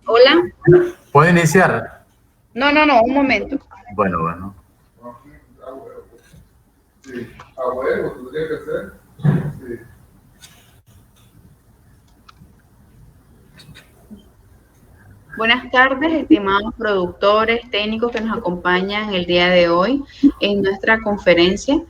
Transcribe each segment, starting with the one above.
Hola. ¿Puedo iniciar? No, no, no, un momento. Bueno, bueno. Sí, a huevo, tendría que ser. Sí. Buenas tardes, estimados productores, técnicos que nos acompañan el día de hoy en nuestra conferencia.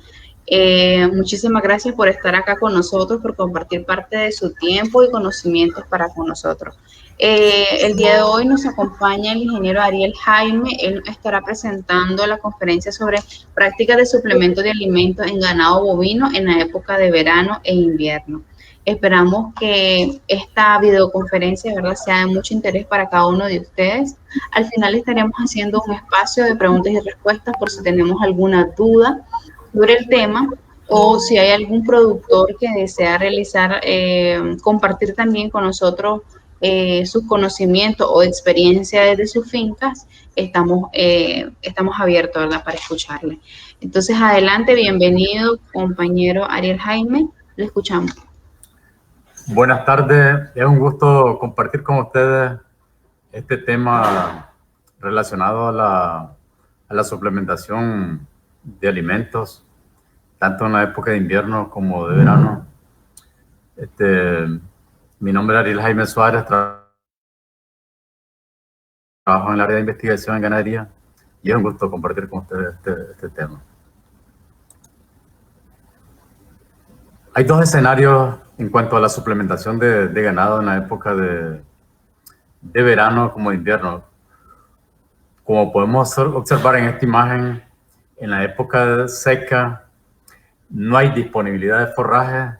Muchísimas gracias por estar acá con nosotros, por compartir parte de su tiempo y conocimientos para con nosotros. El día de hoy nos acompaña el ingeniero Ariel Jaime. Él estará presentando la conferencia sobre prácticas de suplemento de alimentos en ganado bovino en la época de verano e invierno. Esperamos que esta videoconferencia, ¿verdad?, sea de mucho interés para cada uno de ustedes. Al final estaremos haciendo un espacio de preguntas y respuestas por si tenemos alguna duda sobre el tema o si hay algún productor que desea realizar, compartir también con nosotros sus conocimientos o experiencia desde sus fincas, estamos abiertos, ¿verdad?, para escucharle. Entonces, adelante, bienvenido, compañero Ariel Jaime, le escuchamos. Buenas tardes, es un gusto compartir con ustedes este tema relacionado a la suplementación de alimentos, tanto en la época de invierno como de verano. Mi nombre es Ariel Jaime Suárez, trabajo en el área de investigación en ganadería y es un gusto compartir con ustedes este tema. Hay dos escenarios en cuanto a la suplementación de ganado en la época de verano como de invierno. Como podemos observar en esta imagen, en la época seca no hay disponibilidad de forraje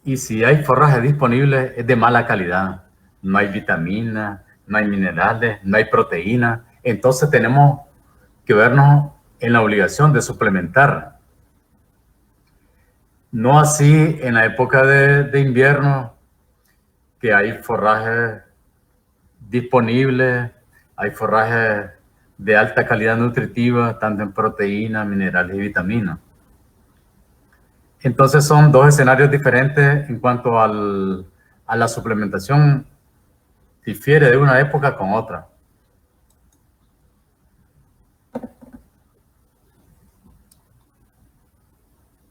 y si hay forraje disponible es de mala calidad. No hay vitaminas, no hay minerales, no hay proteína. Entonces tenemos que vernos en la obligación de suplementar. No así en la época de invierno, que hay forraje disponible, hay forraje de alta calidad nutritiva, tanto en proteínas, minerales y vitaminas. Entonces son dos escenarios diferentes en cuanto a la suplementación, difiere de una época con otra.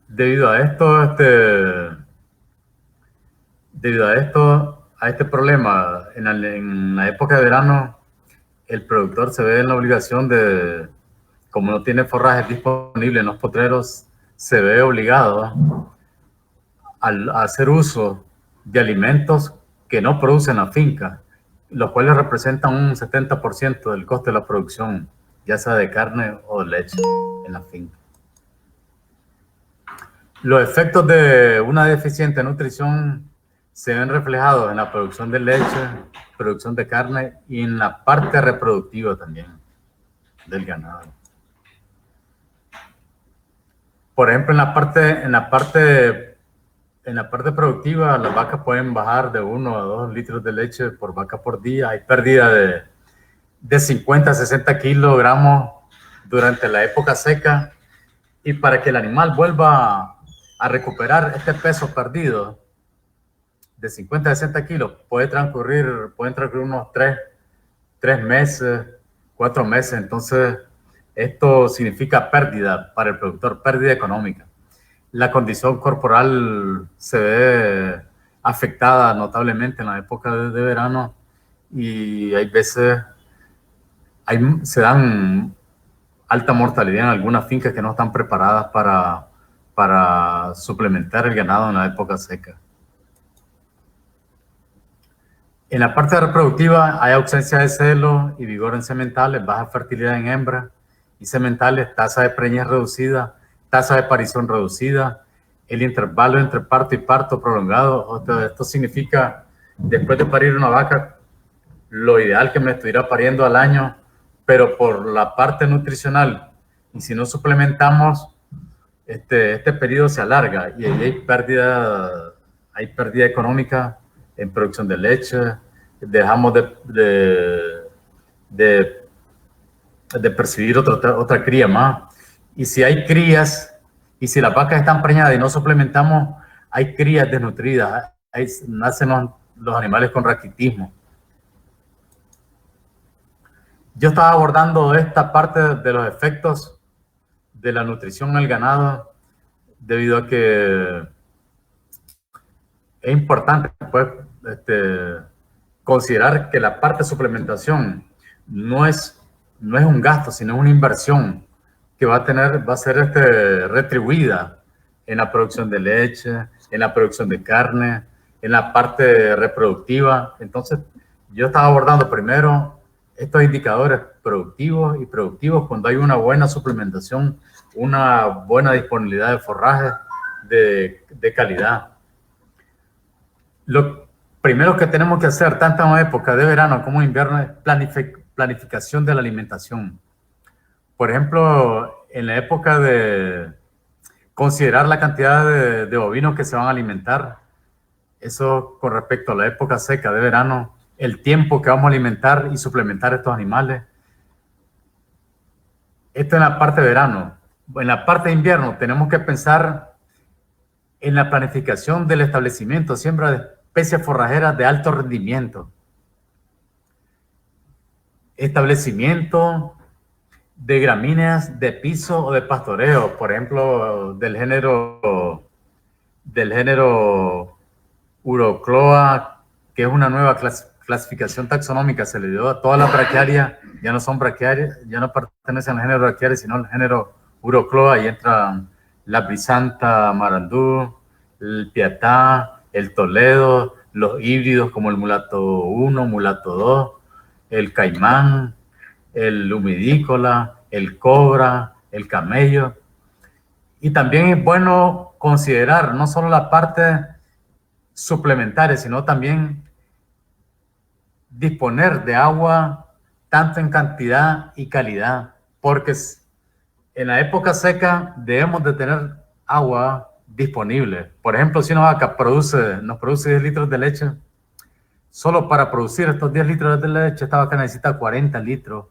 Debido a este problema, en la época de verano, el productor se ve en la obligación de, como no tiene forraje disponible en los potreros, se ve obligado a hacer uso de alimentos que no producen la finca, los cuales representan un 70% del coste de la producción, ya sea de carne o de leche en la finca. Los efectos de una deficiente nutrición se ven reflejados en la producción de leche, producción de carne y en la parte reproductiva también del ganado. Por ejemplo, en la parte productiva, las vacas pueden bajar de 1 a 2 litros de leche por vaca por día. Hay pérdida de 50 a 60 kilogramos durante la época seca. Y para que el animal vuelva a recuperar este peso perdido de 50 a 60 kilos, pueden transcurrir unos 3 meses, 4 meses. Entonces, esto significa pérdida para el productor, pérdida económica. La condición corporal se ve afectada notablemente en la época de verano y hay veces se dan alta mortalidad en algunas fincas que no están preparadas para suplementar el ganado en la época seca. En la parte reproductiva hay ausencia de celo y vigor en sementales, baja fertilidad en hembras y sementales, tasa de preñez reducida, tasa de parición reducida, el intervalo entre parto y parto prolongado. Esto significa, después de parir una vaca, lo ideal que me estuviera pariendo al año, pero por la parte nutricional, y si no suplementamos, este periodo se alarga y ahí hay pérdida económica en producción de leche, dejamos de percibir otra cría más. Y si hay crías, y si las vacas están preñadas y no suplementamos, hay crías desnutridas, ahí nacen los animales con raquitismo. Yo estaba abordando esta parte de los efectos de la nutrición en el ganado debido a que es importante pues, considerar que la parte de suplementación no es un gasto, sino una inversión que va a ser retribuida en la producción de leche, en la producción de carne, en la parte reproductiva. Entonces, yo estaba abordando primero estos indicadores productivos y productivos cuando hay una buena suplementación, una buena disponibilidad de forraje de calidad. Lo primero que tenemos que hacer, tanto en época de verano como en invierno, es planificación de la alimentación. Por ejemplo, en la época de considerar la cantidad de bovinos que se van a alimentar, eso con respecto a la época seca de verano, el tiempo que vamos a alimentar y suplementar estos animales. Esto en la parte de verano. En la parte de invierno tenemos que pensar en la planificación del establecimiento, siembra de especies forrajeras de alto rendimiento. Establecimiento de gramíneas de piso o de pastoreo, por ejemplo, del género Urocloa, que es una nueva clasificación taxonómica, se le dio a todas las braquiarias, ya no son braquiarias, ya no pertenecen al género braquiaria, sino al género Urocloa, y entran la Brisanta marandú, el Piatá, el Toledo, los híbridos como el mulato 1, mulato 2, el caimán, el humidícola, el cobra, el camello. Y también es bueno considerar no solo la parte suplementaria, sino también disponer de agua tanto en cantidad y calidad, porque en la época seca debemos de tener agua disponible. Por ejemplo, si una vaca nos produce 10 litros de leche, solo para producir estos 10 litros de leche, esta vaca necesita 40 litros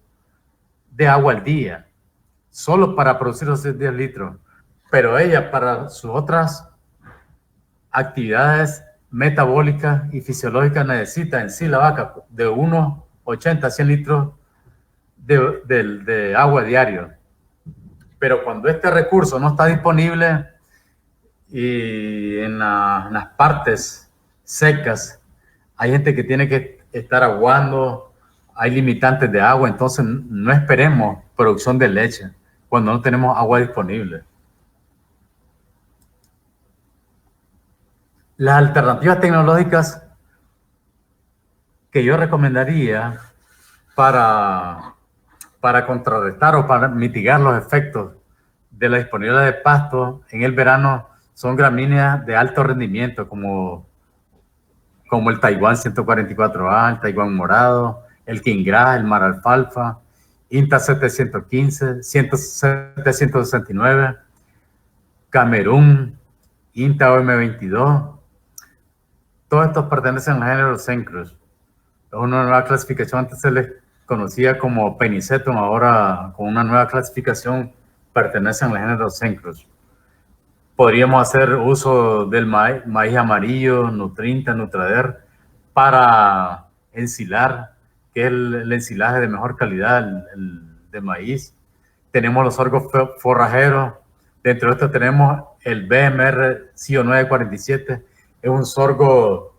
de agua al día, solo para producir esos 10 litros. Pero ella, para sus otras actividades metabólicas y fisiológicas, necesita en sí la vaca de unos 80 a 100 litros de agua diario. Pero cuando este recurso no está disponible y en las partes secas hay gente que tiene que estar aguando, hay limitantes de agua, entonces no esperemos producción de leche cuando no tenemos agua disponible. Las alternativas tecnológicas que yo recomendaría para contrarrestar o para mitigar los efectos de la disponibilidad de pasto en el verano son gramíneas de alto rendimiento como el Taiwán 144A, el Taiwán morado, el Quingras, el mar alfalfa, INTA 715, 769, Camerún, INTA OM22. Todos estos pertenecen al género Cenchrus. Es una nueva clasificación, antes se les conocía como Penicetum, ahora con una nueva clasificación pertenecen al género Cenchrus. Podríamos hacer uso del maíz amarillo, Nutrinta, Nutrader, para ensilar, que es el ensilaje de mejor calidad, el de maíz. Tenemos los sorgos forrajeros. Dentro de esto tenemos el BMR CIO 947. Es un sorgo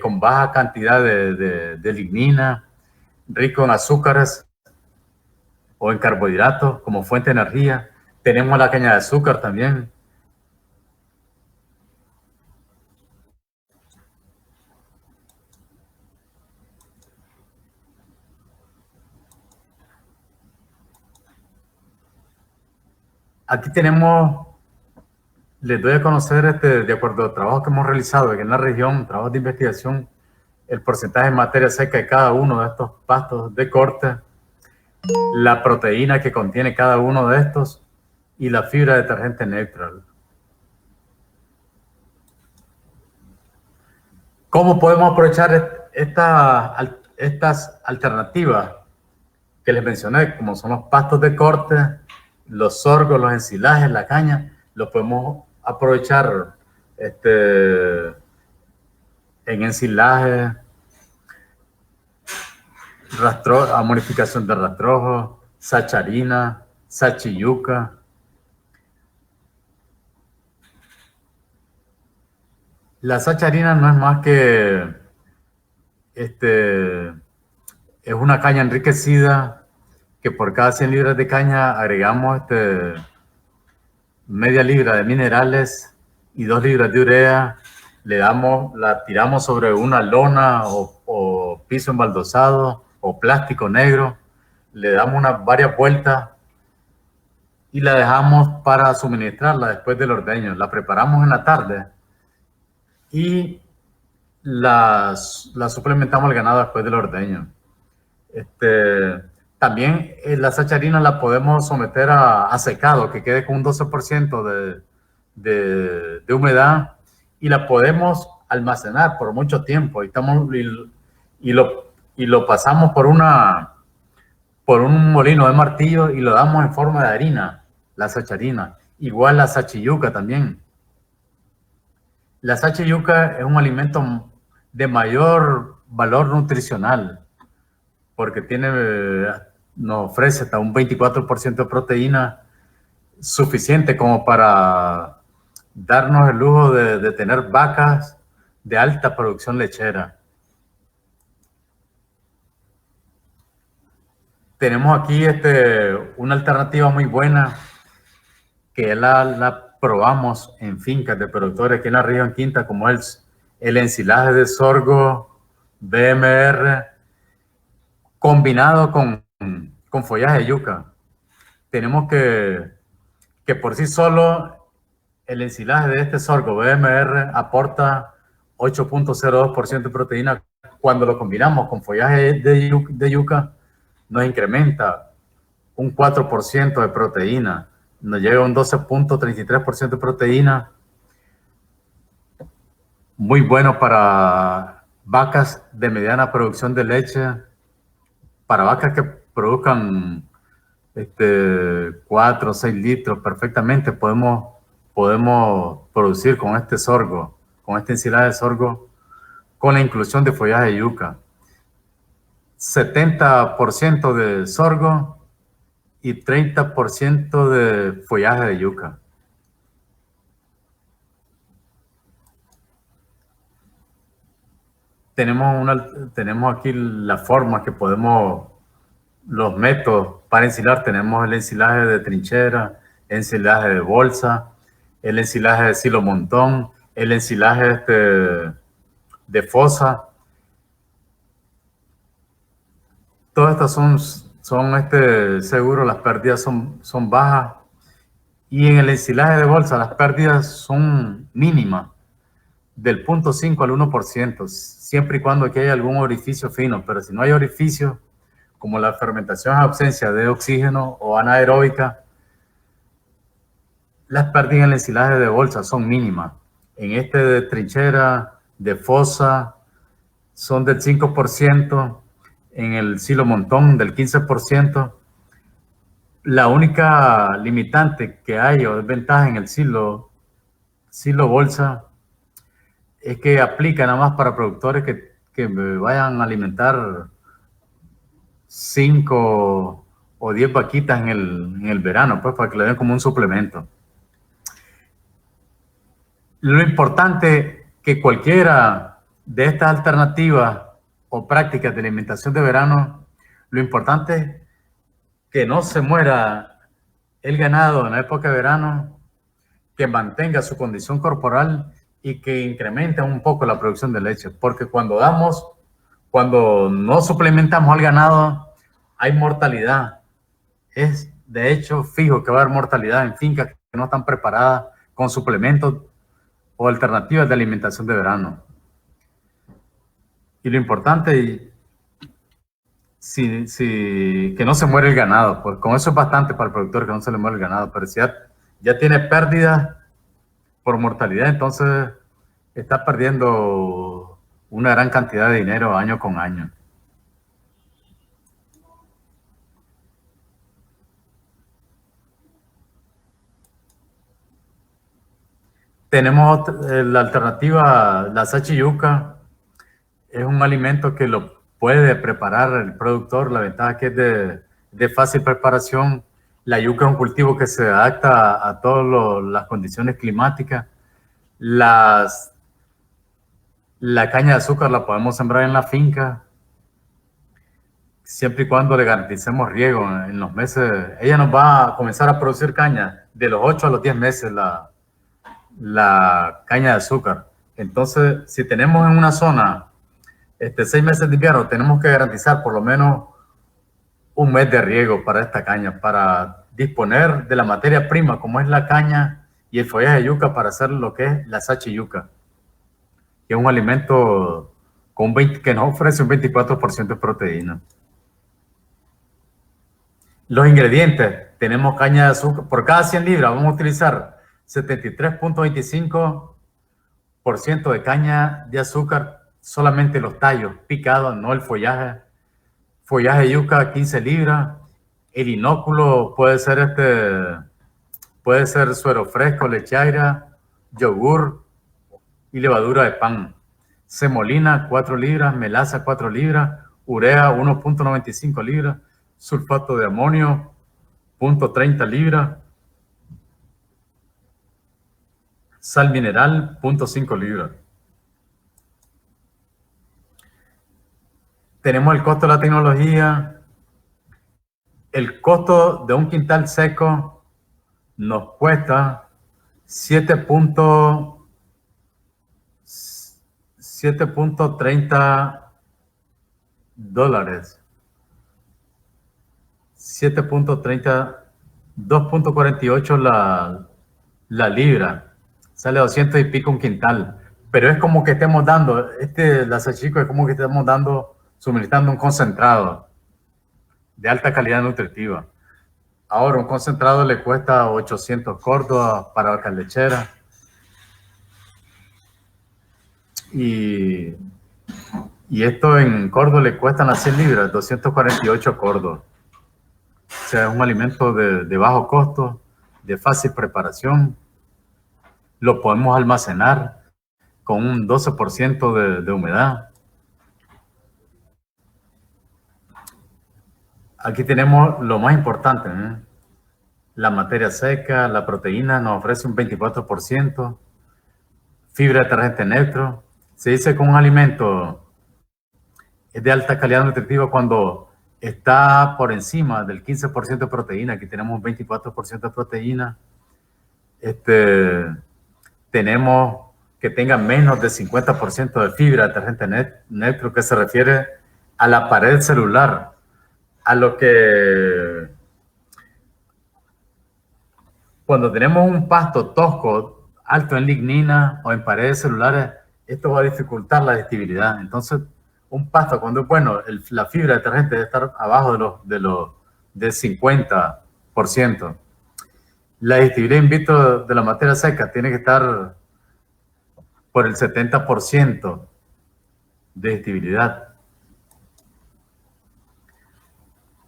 con baja cantidad de lignina, rico en azúcares o en carbohidratos como fuente de energía. Tenemos la caña de azúcar también. Aquí tenemos, les doy a conocer, de acuerdo al trabajo que hemos realizado aquí en la región, trabajos de investigación, el porcentaje de materia seca de cada uno de estos pastos de corte, la proteína que contiene cada uno de estos y la fibra detergente neutral. ¿Cómo podemos aprovechar estas alternativas que les mencioné, como son los pastos de corte, los sorgos, los ensilajes, la caña? Los podemos aprovechar en ensilaje, amonificación de rastrojo, sacharina, sachiyuca. La sacharina no es más que es una caña enriquecida que por cada 100 libras de caña agregamos media libra de minerales y 2 libras de urea. La tiramos sobre una lona o piso embaldosado o plástico negro. Le damos varias vueltas y la dejamos para suministrarla después del ordeño. La preparamos en la tarde y la suplementamos al ganado después del ordeño. También la sacharina la podemos someter a secado, que quede con un 12% de humedad, y la podemos almacenar por mucho tiempo. Y lo pasamos por un molino de martillo y lo damos en forma de harina, la sacharina. Igual la sachiyuca también. La sachiyuca es un alimento de mayor valor nutricional, porque nos ofrece hasta un 24% de proteína, suficiente como para darnos el lujo de tener vacas de alta producción lechera. Tenemos aquí una alternativa muy buena que la probamos en fincas de productores aquí en la región Quinta, como es el ensilaje de sorgo BMR combinado con follaje de yuca. Tenemos que por sí solo el ensilaje de este sorgo BMR aporta 8.02% de proteína. Cuando lo combinamos con follaje de yuca, nos incrementa un 4% de proteína. Nos llega a un 12.33% de proteína. Muy bueno para vacas de mediana producción de leche, para vacas que produzcan 4 o 6 litros perfectamente podemos producir con este sorgo, con esta ensilada de sorgo, con la inclusión de follaje de yuca. 70% de sorgo y 30% de follaje de yuca. Tenemos aquí la forma que los métodos para ensilar. Tenemos el ensilaje de trinchera, ensilaje de bolsa, el ensilaje de silo montón, el ensilaje de fosa. Todas estas son seguro, las pérdidas son bajas. Y en el ensilaje de bolsa las pérdidas son mínimas, del 0.5 al 1%, siempre y cuando aquí haya algún orificio fino. Pero si no hay orificio, como la fermentación es ausencia de oxígeno o anaeróbica, las pérdidas en el ensilaje de bolsa son mínimas. En de trinchera, de fosa, son del 5%, en el silo montón del 15%. La única limitante que hay o desventaja en el silo bolsa es que aplica nada más para productores que me vayan a alimentar 5 o 10 vaquitas en el verano, pues para que le den como un suplemento. Lo importante que cualquiera de estas alternativas o prácticas de alimentación de verano, lo importante es que no se muera el ganado en la época de verano, que mantenga su condición corporal y que incremente un poco la producción de leche, porque cuando no suplementamos al ganado, hay mortalidad. Es de hecho fijo que va a haber mortalidad en fincas que no están preparadas con suplementos o alternativas de alimentación de verano. Y lo importante que no se muere el ganado, pues con eso es bastante para el productor que no se le muere el ganado, pero si ya tiene pérdidas por mortalidad, entonces está perdiendo una gran cantidad de dinero año con año. Tenemos la alternativa, la sachiyuca, es un alimento que lo puede preparar el productor. La ventaja que es de fácil preparación. La yuca es un cultivo que se adapta a todas las condiciones climáticas. La caña de azúcar la podemos sembrar en la finca, siempre y cuando le garanticemos riego en los meses. Ella nos va a comenzar a producir caña de los 8 a los 10 meses la caña de azúcar. Entonces, si tenemos en una zona 6 meses de invierno, tenemos que garantizar por lo menos un mes de riego para esta caña, para disponer de la materia prima, como es la caña y el follaje de yuca, para hacer lo que es la sachiyuca, que es un alimento que nos ofrece un 24% de proteína. Los ingredientes: tenemos caña de azúcar. Por cada 100 libras vamos a utilizar 73.25% de caña de azúcar, solamente los tallos picados, no el follaje. Follaje de yuca, 15 libras. El inóculo puede ser suero fresco, lechaira, yogur y levadura de pan. Semolina, 4 libras. Melaza, 4 libras. Urea, 1.95 libras. Sulfato de amonio, 0.30 libras. Sal mineral, 0.5 libras. Tenemos el costo de la tecnología. El costo de un quintal seco nos cuesta $7.30 7.30, 2.48 la libra. Sale 200 y pico un quintal. Pero es como que estemos dando, la salchicha es como que estemos suministrando un concentrado de alta calidad nutritiva. Ahora, un concentrado le cuesta 800 córdobas para vacas lecheras. Y esto en Córdoba le cuestan las 100 libras, 248 córdobas. O sea, es un alimento de bajo costo, de fácil preparación. Lo podemos almacenar con un 12% de humedad. Aquí tenemos lo más importante, ¿eh? La materia seca, la proteína nos ofrece un 24%. Fibra detergente neutro. Se dice que un alimento es de alta calidad nutritiva cuando está por encima del 15% de proteína. Aquí tenemos un 24% de proteína. Tenemos que tenga menos de 50% de fibra detergente neutro, que se refiere a la pared celular, a lo que cuando tenemos un pasto tosco, alto en lignina o en paredes celulares, esto va a dificultar la digestibilidad. Entonces, un pasto, cuando es bueno, la fibra detergente debe estar abajo del 50%. La digestibilidad in vitro de la materia seca tiene que estar por el 70% de digestibilidad.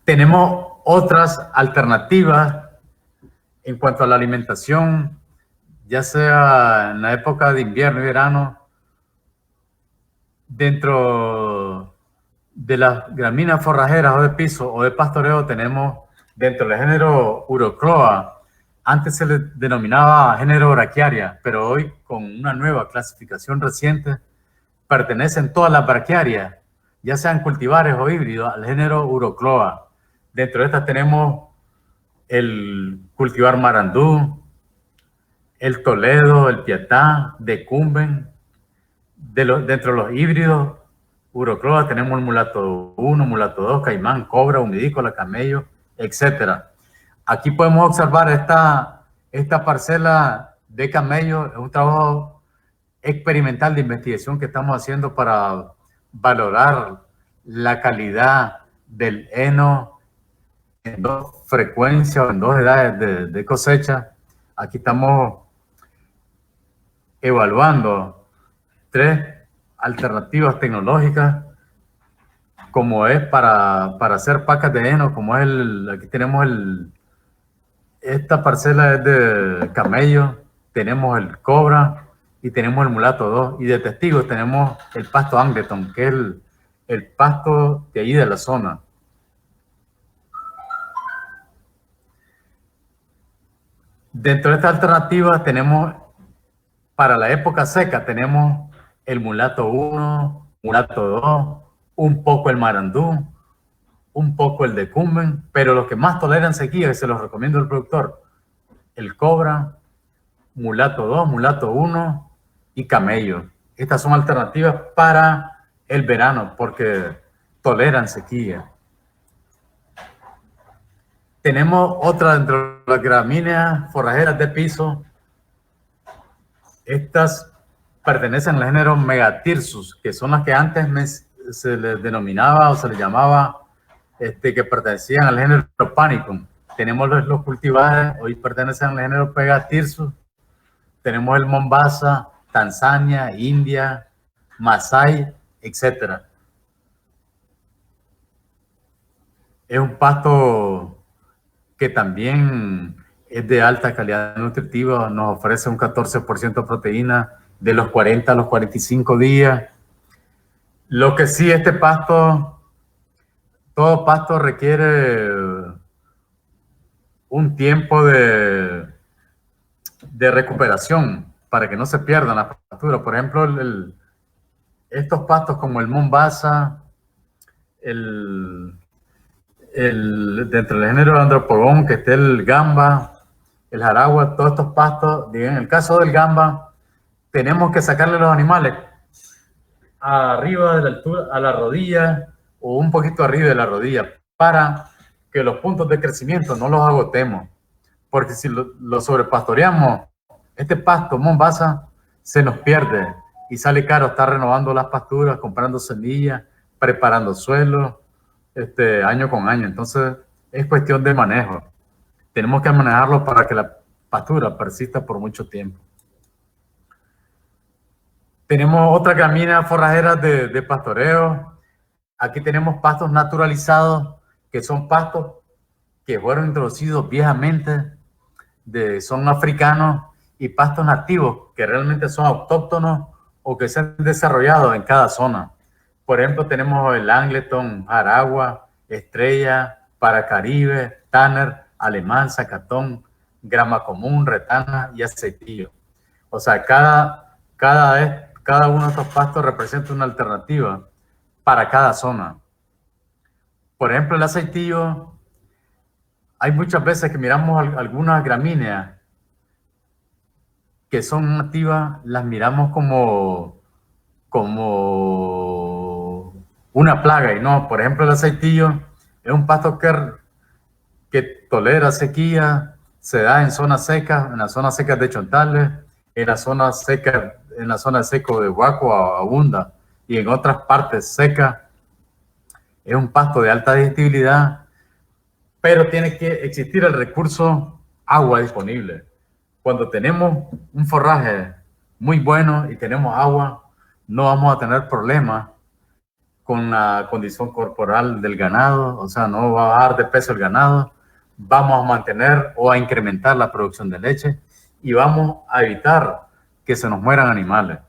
Tenemos otras alternativas en cuanto a la alimentación, ya sea en la época de invierno y verano. Dentro de las gramíneas forrajeras o de piso o de pastoreo tenemos dentro del género Urocloa. Antes se le denominaba género Brachiaria, pero hoy con una nueva clasificación reciente pertenecen todas las brachiarias, ya sean cultivares o híbridos, al género Urocloa. Dentro de estas tenemos el cultivar marandú, el Toledo, el Piatá, decumben. Dentro de los híbridos Urocloa tenemos el mulato 1, mulato 2, caimán, cobra, humidícola, camello, etc. Aquí podemos observar esta parcela de camello. Es un trabajo experimental de investigación que estamos haciendo para valorar la calidad del heno en 2 frecuencias o en 2 edades de cosecha. Aquí estamos evaluando 3 alternativas tecnológicas, como es para hacer pacas de heno, como es aquí tenemos esta parcela es de camello, tenemos el cobra y tenemos el mulato 2. Y de testigos tenemos el pasto Angleton, que es el pasto de ahí de la zona. Dentro de esta alternativa tenemos, para la época seca, tenemos el mulato 1, mulato 2, un poco el marandú, un poco el decumben, pero los que más toleran sequía, y se los recomiendo al productor, el cobra, mulato 2, mulato 1 y camello. Estas son alternativas para el verano porque toleran sequía. Tenemos otra dentro de las gramíneas forrajeras de piso. Estas pertenecen al género Megathyrsus, que son las que antes se les denominaba o se les llamaba que pertenecían al género Panicum. Tenemos los cultivares, hoy pertenecen al género Megathyrsus. Tenemos el Mombasa, Tanzania, India, Masai, etc. Es un pasto que también es de alta calidad nutritiva, nos ofrece un 14% de proteína de los 40 a los 45 días. Lo que sí, este pasto, todo pasto requiere un tiempo de recuperación para que no se pierdan las pasturas. Por ejemplo, estos pastos como el Mombasa, dentro del género Andropogón, que esté el gamba, el jaragua, todos estos pastos, en el caso del gamba, tenemos que sacarle los animales arriba de la altura, a la rodilla o un poquito arriba de la rodilla, para que los puntos de crecimiento no los agotemos. Porque si lo sobrepastoreamos, este pasto Mombasa se nos pierde y sale caro estar renovando las pasturas, comprando semillas, preparando suelo, año con año. Entonces es cuestión de manejo. Tenemos que manejarlo para que la pastura persista por mucho tiempo. Tenemos otra gramínea forrajera de pastoreo. Aquí tenemos pastos naturalizados, que son pastos que fueron introducidos viejamente, son africanos, y pastos nativos que realmente son autóctonos o que se han desarrollado en cada zona. Por ejemplo, tenemos el Angleton, Jaragua, Estrella, Paracaribe, Tanner, Alemán, Zacatón, Grama Común, Retana y Aceitillo. O sea, cada uno de estos pastos representa una alternativa para cada zona. Por ejemplo, el aceitillo, hay muchas veces que miramos algunas gramíneas que son nativas, las miramos como una plaga, y no. Por ejemplo, el aceitillo es un pasto que tolera sequía, se da en zonas secas, en las zonas secas de Chontales, en la zona seco de Huaco abunda, y en otras partes secas. Es un pasto de alta digestibilidad, pero tiene que existir el recurso agua disponible. Cuando tenemos un forraje muy bueno y tenemos agua, no vamos a tener problemas con la condición corporal del ganado, o sea, no va a bajar de peso el ganado, vamos a mantener o a incrementar la producción de leche y vamos a evitar que se nos mueran animales.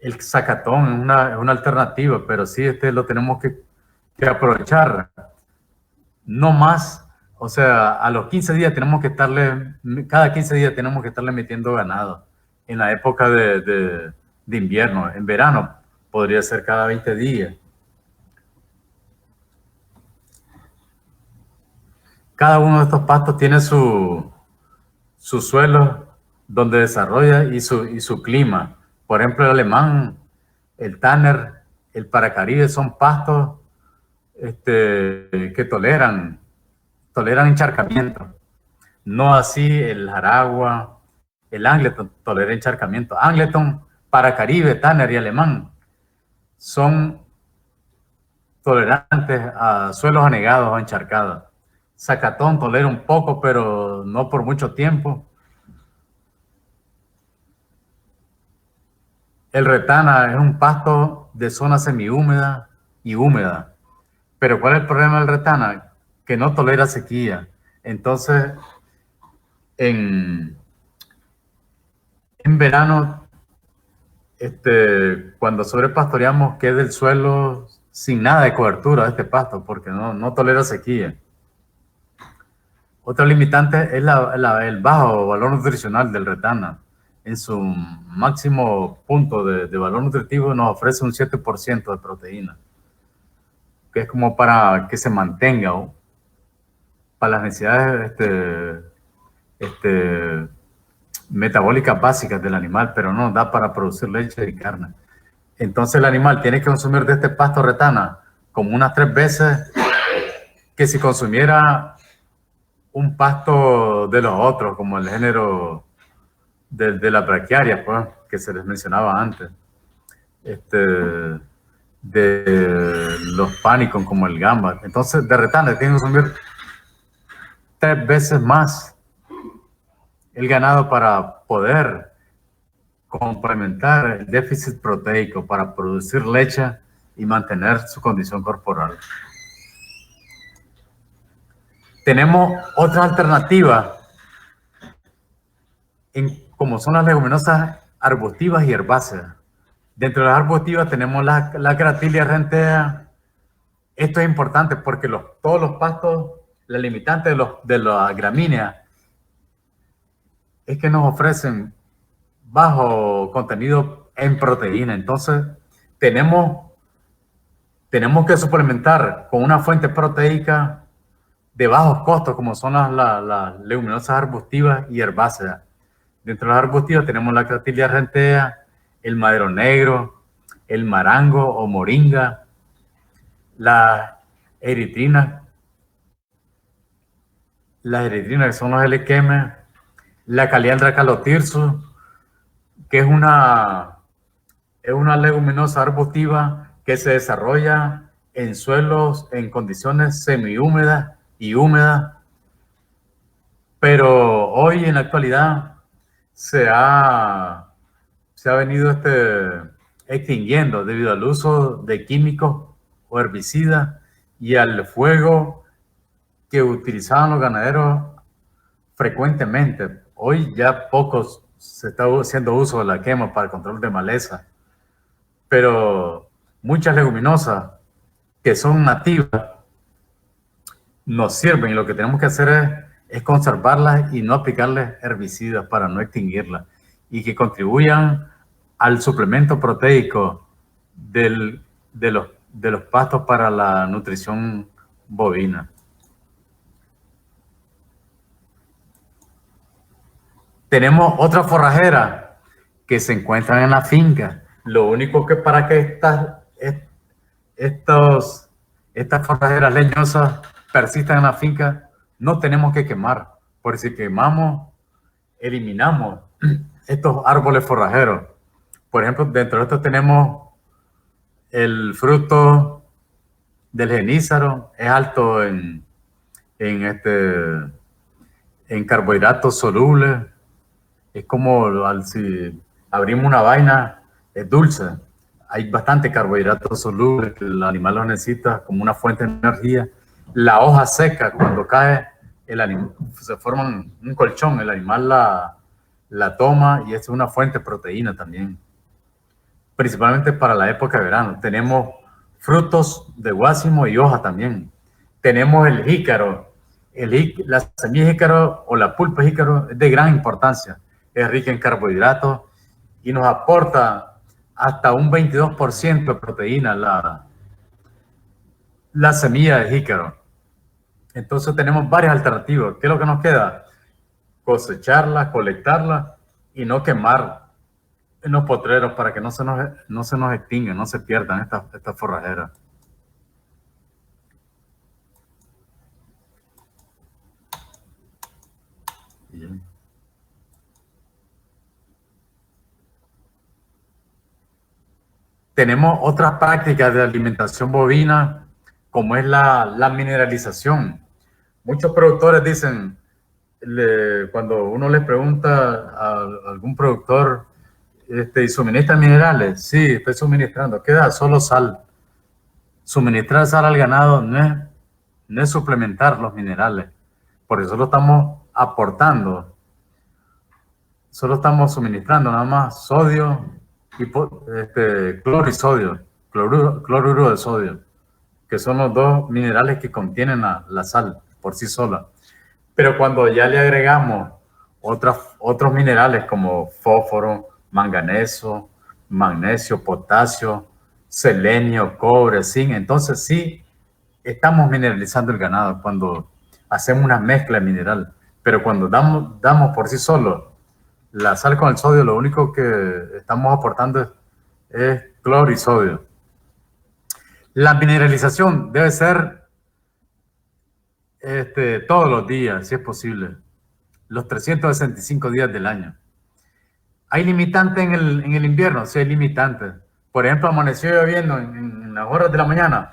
El zacatón es una alternativa, pero sí lo tenemos que aprovechar. No más, o sea, a los 15 días cada 15 días tenemos que estarle metiendo ganado. En la época de invierno, en verano podría ser cada 20 días. Cada uno de estos pastos tiene su suelo donde desarrolla y su clima. Por ejemplo, el alemán, el Tanner, el Paracaribe son pastos que toleran encharcamiento. No así el Jaragua, el Angleton tolera encharcamiento. Angleton, Paracaribe, Tanner y alemán son tolerantes a suelos anegados o encharcados. Zacatón tolera un poco, pero no por mucho tiempo. El retana es un pasto de zona semihúmeda y húmeda. Pero ¿cuál es el problema del retana? Que no tolera sequía. Entonces, en verano cuando sobrepastoreamos queda el suelo sin nada de cobertura de este pasto, porque no tolera sequía. Otra limitante es el bajo valor nutricional del retana. En su máximo punto de valor nutritivo nos ofrece un 7% de proteína, que es como para que se mantenga, ¿o? Para las necesidades metabólicas básicas del animal, pero no da para producir leche y carne. Entonces el animal tiene que consumir de este pasto retana como unas 3 veces que si consumiera un pasto de los otros, como el género de la braquiaria, pues, que se les mencionaba antes, de los pánicos como el gamba. Entonces de retana tiene que consumir 3 veces más el ganado para poder complementar el déficit proteico, para producir leche y mantener su condición corporal. Tenemos otra alternativa, como son las leguminosas arbustivas y herbáceas. Dentro de las arbustivas tenemos la Gratilia rentea. Esto es importante porque todos los pastos, la limitante de las gramíneas, es que nos ofrecen bajo contenido en proteína. Entonces, tenemos que suplementar con una fuente proteica de bajos costos, como son las leguminosas arbustivas y herbáceas. Dentro de las arbustivas tenemos la Gratilia rentea, el madero negro, el marango o moringa, la eritrina, que son los elequemes, la Caliandra calotirsus, que es una leguminosa arbustiva que se desarrolla en suelos en condiciones semihúmedas y húmedas, pero hoy en la actualidad se ha venido extinguiendo debido al uso de químicos o herbicidas y al fuego que utilizaban los ganaderos frecuentemente. Hoy ya pocos se está haciendo uso de la quema para el control de maleza, pero muchas leguminosas que son nativas nos sirven, y lo que tenemos que hacer es conservarlas y no aplicarles herbicidas para no extinguirlas, y que contribuyan al suplemento proteico de los pastos para la nutrición bovina. Tenemos otra forrajera que se encuentran en la finca. Lo único que para que estas forrajeras leñosas persistan en la finca, no tenemos que quemar, porque si quemamos, eliminamos estos árboles forrajeros. Por ejemplo, dentro de estos tenemos el fruto del genízaro, es alto en carbohidratos solubles. Es como si abrimos una vaina, es dulce. Hay bastante carbohidratos solubles que el animal lo necesita como una fuente de energía. La hoja seca, cuando cae, se forma un colchón, el animal la toma y es una fuente de proteína también. Principalmente para la época de verano. Tenemos frutos de guásimo y hoja también. Tenemos el jícaro. La semilla de jícaro o la pulpa de jícaro es de gran importancia. Es rica en carbohidratos y nos aporta hasta un 22% de proteína la semilla de jícaro. Entonces tenemos varias alternativas. ¿Qué es lo que nos queda? Cosecharla, colectarla y no quemar en los potreros para que no se nos extingan, no se pierdan estas forrajeras. Bien. Tenemos otras prácticas de alimentación bovina, como es la mineralización. Muchos productores dicen, cuando uno les pregunta a algún productor, ¿y suministra minerales? Sí, estoy suministrando. Queda solo sal. Suministrar sal al ganado no es suplementar los minerales, porque solo estamos aportando, solo estamos suministrando nada más sodio cloro y sodio, cloruro de sodio, que son los dos minerales que contienen la sal por sí sola. Pero cuando ya le agregamos otros minerales como fósforo, manganeso, magnesio, potasio, selenio, cobre, zinc, entonces sí estamos mineralizando el ganado cuando hacemos una mezcla mineral. Pero cuando damos por sí solo la sal con el sodio, lo único que estamos aportando es cloro y sodio. La mineralización debe ser todos los días, si es posible, los 365 días del año. ¿Hay limitante en el invierno? Sí, hay limitante. Por ejemplo, amaneció lloviendo en las horas de la mañana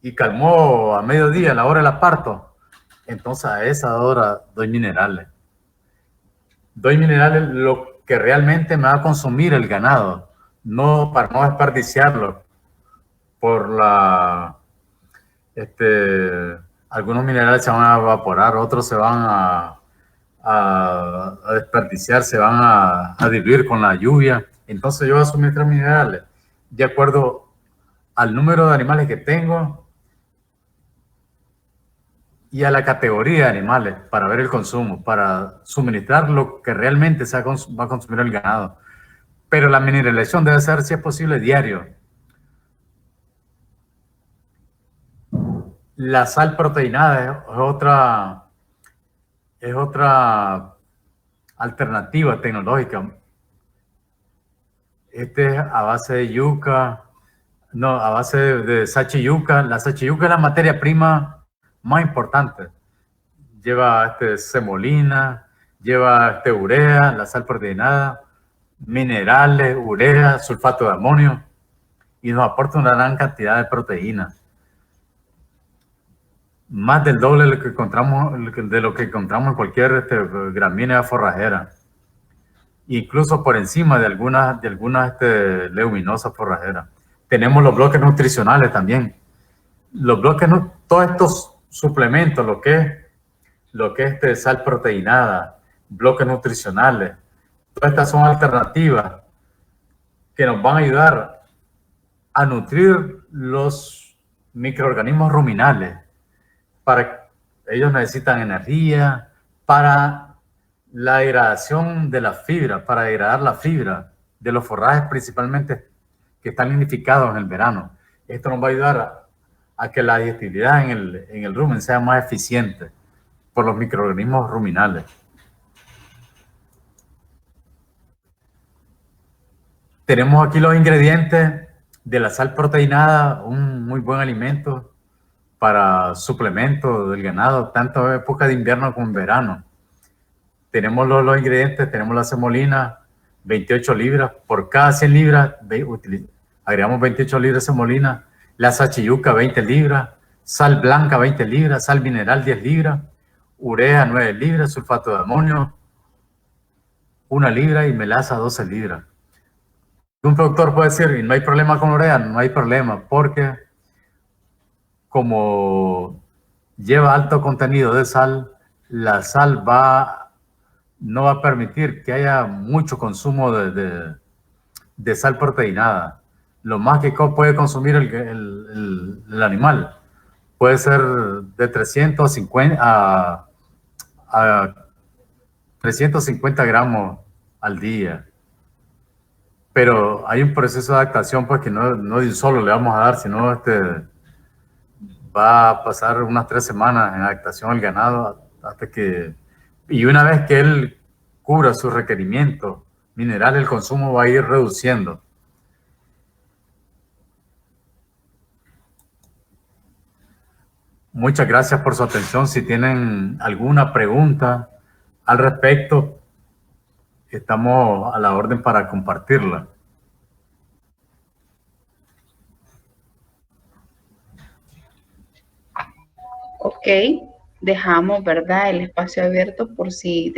y calmó a mediodía, a la hora del aparto. Entonces a esa hora doy minerales. Doy minerales lo que realmente me va a consumir el ganado, no para no desperdiciarlo por algunos minerales se van a evaporar, otros se van a desperdiciar, se van a diluir con la lluvia. Entonces yo voy a suministrar minerales de acuerdo al número de animales que tengo y a la categoría de animales para ver el consumo, para suministrar lo que realmente va a consumir el ganado. Pero la mineralización debe ser, si es posible, diario. La sal proteinada es otra alternativa tecnológica. Es a base de yuca, no, a base de sachiyuca. La sachiyuca es la materia prima más importante. Lleva semolina, lleva urea, la sal proteinada, minerales, urea, sulfato de amonio, y nos aporta una gran cantidad de proteínas. Más del doble de lo que encontramos en cualquier gramínea forrajera. Incluso por encima de algunas leguminosas forrajeras. Tenemos los bloques nutricionales también. Los bloques, todos estos suplementos, lo que es sal proteinada, bloques nutricionales, todas estas son alternativas que nos van a ayudar a nutrir los microorganismos ruminales. Ellos necesitan energía para la degradación de la fibra, para degradar la fibra de los forrajes principalmente que están nidificados en el verano. Esto nos va a ayudar a que la digestibilidad en el rumen sea más eficiente por los microorganismos ruminales. Tenemos aquí los ingredientes de la sal proteinada, un muy buen alimento para suplemento del ganado, tanto en época de invierno como en verano. Tenemos los ingredientes, tenemos la semolina, 28 libras. Por cada 100 libras agregamos 28 libras de semolina. La sachiyuca, 20 libras. Sal blanca, 20 libras. Sal mineral, 10 libras. Urea, 9 libras. Sulfato de amonio, 1 libra. Y melaza, 12 libras. Un productor puede decir, no hay problema con urea. No hay problema, porque como lleva alto contenido de sal, la sal no va a permitir que haya mucho consumo de sal proteinada. Lo más que puede consumir el animal puede ser de 350 a 350 gramos al día. Pero hay un proceso de adaptación pues que no solo le vamos a dar, sino va a pasar unas 3 semanas en adaptación al ganado hasta que... Y una vez que él cubra sus requerimientos minerales, el consumo va a ir reduciendo. Muchas gracias por su atención. Si tienen alguna pregunta al respecto, estamos a la orden para compartirla. Ok, dejamos, ¿verdad?, el espacio abierto por si